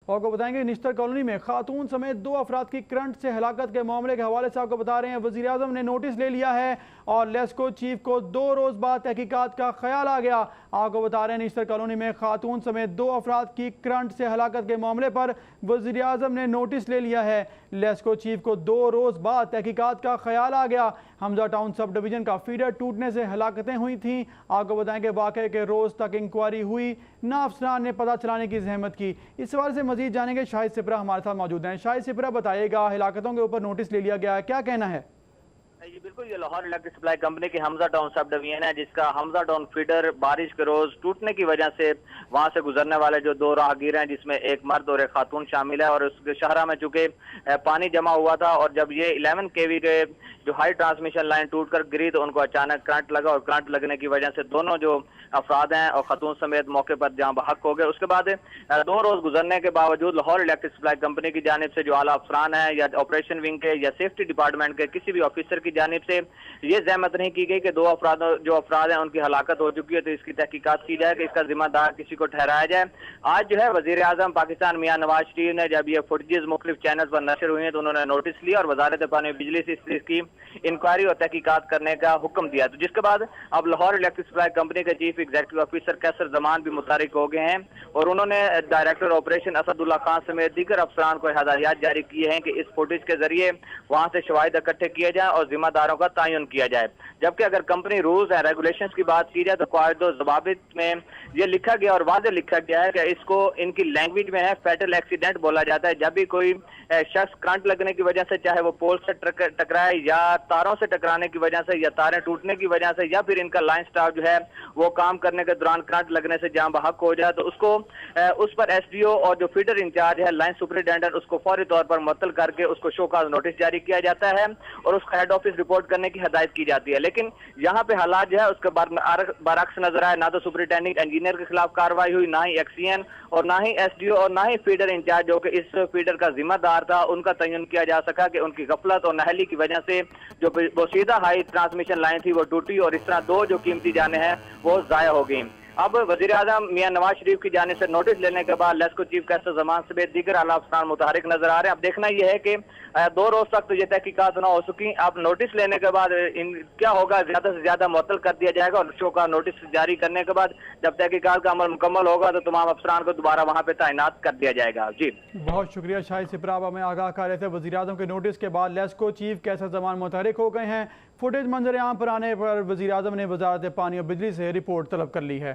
آپ کو بتائیں گے نشتر کالونی میں خاتون سمیت 2 افراد کی کرنٹ سے ہلاکت کے معاملے کے حوالے سے آپ کو بتا رہے ہیں وزیر اعظم نے نوٹس لے لیا ہے اور لیسکو چیف کو 2 روز بعد تحقیقات کا خیال آ گیا۔ آپ کو بتا رہے ہیں نشتر کالونی میں خاتون سمیت 2 افراد کی کرنٹ سے ہلاکت کے معاملے پر وزیر اعظم نے نوٹس لے لیا ہے۔ لیسکو چیف کو 2 روز بعد تحقیقات کا خیال آ گیا۔ حمزہ ٹاؤن سب ڈویژن کا فیڈر ٹوٹنے سے ہلاکتیں ہوئی تھیں۔ آپ کو بتائیں کہ واقعے کے روز تک انکوائری ہوئی نہ افسران نے پتہ چلانے کی زحمت کی۔ اس حوالے سے مزید جانیں گے شاہد سپرا ہمارے ساتھ موجود ہیں۔ شاہد سپرا بتائیے گا ہلاکتوں کے اوپر نوٹس لے لیا گیا ہے، کیا کہنا ہے؟ جی بالکل، یہ لاہور الیکٹرک سپلائی کمپنی کی حمزہ ٹاؤن سب ڈویژن ہے جس کا حمزہ ٹاؤن فیڈر بارش کے روز ٹوٹنے کی وجہ سے وہاں سے گزرنے والے جو 2 راہگیر ہیں جس میں ایک مرد اور ایک خاتون شامل ہے، اور اس شاہراہ میں چونکہ پانی جمع ہوا تھا اور جب یہ 11 kV کے جو ہائی ٹرانسمیشن لائن ٹوٹ کر گری تو ان کو اچانک کرنٹ لگا اور کرنٹ لگنے کی وجہ سے دونوں جو افراد ہیں اور خاتون سمیت موقع پر جاں بحق ہو گئے۔ اس کے بعد 2 روز گزرنے کے باوجود لاہور الیکٹرک سپلائی کمپنی کی جانب سے جو اعلیٰ افسران ہیں یا آپریشن ونگ کے یا سیفٹی ڈپارٹمنٹ کے کسی بھی آفیسر کی جانب سے یہ زحمت نہیں کی گئی کہ 2 افراد ہیں ان کی ہلاکت ہو چکی ہے تو اس کی تحقیقات کی جائے کہ اس کا ذمہ دار کسی کو ٹھہرایا جائے۔ آج جو ہے وزیر اعظم پاکستان میاں نواز شریف نے جب یہ فوٹیجز مختلف چینلز پر نشر ہوئی ہیں تو انہوں نے نوٹس لیا اور وزارت پانی و بجلی سے اس کی انکوائری اور تحقیقات کرنے کا حکم دیا، تو جس کے بعد اب لاہور الیکٹرک سپلائی کمپنی کے چیف ایگزیکٹو آفیسر کیسر زمان بھی متحرک ہو گئے ہیں اور انہوں نے ڈائریکٹر آپریشن اسد اللہ خان سمیت دیگر افسران کو ہدایات جاری کی ہیں کہ اس فوٹیج کے ذریعے وہاں سے شواہد اکٹھے کیے جائیں اور ذمہ داروں کا تعین کیا جائے۔ جبکہ اگر کمپنی رولز ہیں ریگولیشنز کی بات کی جائے تو قواعد و ضوابط میں یہ لکھا گیا اور واضح لکھا گیا ہے کہ اس کو ان کی لینگویج میں ہے فیٹل ایکسیڈنٹ بولا جاتا ہے۔ جب بھی کوئی شخص کرنٹ لگنے کی وجہ سے چاہے وہ پول سے ٹکرائے یا تاروں سے ٹکرانے کی وجہ سے یا تاریں ٹوٹنے کی وجہ سے یا پھر ان کا لائن سٹاف جو ہے وہ کام کرنے کے دوران کرنٹ لگنے سے جاں بحق ہو جائے تو اس پر ایس ڈی او اور جو فیڈر انچارج ہے لائن سپرنٹینڈنٹ اس کو فوری طور پر معطل کر کے اس کو شو کاز نوٹس جاری کیا جاتا ہے اور اس کا ہیڈ آفس رپورٹ کرنے کی ہدایت کی جاتی ہے۔ لیکن یہاں پہ حالات جو ہے اس کے برعکس نظر آئے، نہ تو سپرنٹینڈنٹ انجینئر کے خلاف کارروائی ہوئی، نہ ہی ایکسین اور نہ ہی ایس ڈی او اور نہ ہی فیڈر انچارج جو کہ اس فیڈر کا ذمہ دار تھا ان کا تعین کیا جا سکا کہ ان کی غفلت اور نااہلی کی وجہ سے جو بوسیدہ ہائی ٹرانسمیشن لائن تھی وہ ٹوٹی اور اس طرح 2 جو قیمتی جانیں ہیں وہ ضائع ہو گئیں۔ اب وزیر اعظم میاں نواز شریف کی جانب سے نوٹس لینے کے بعد لیسکو چیف کیسر زمان سمیت دیگر اعلیٰ افسران متحرک نظر آ رہے ہیں۔ اب دیکھنا یہ ہے کہ 2 روز تک تو یہ تحقیقات نہ ہو سکی، اب نوٹس لینے کے بعد کیا ہوگا، زیادہ سے زیادہ معطل کر دیا جائے گا اور شو کا نوٹس جاری کرنے کے بعد جب تحقیقات کا عمل مکمل ہوگا تو تمام افسران کو دوبارہ وہاں پہ تعینات کر دیا جائے گا۔ جی بہت شکریہ شاہد سپرا، ہمیں آگاہ کر رہے تھے وزیر اعظم کے نوٹس کے بعد لیسکو چیف کیسر زمان متحرک ہو گئے ہیں۔ فوٹیج منظر عام پر آنے پر وزیر اعظم نے وزارت پانی اور بجلی سے رپورٹ طلب کر لی ہے۔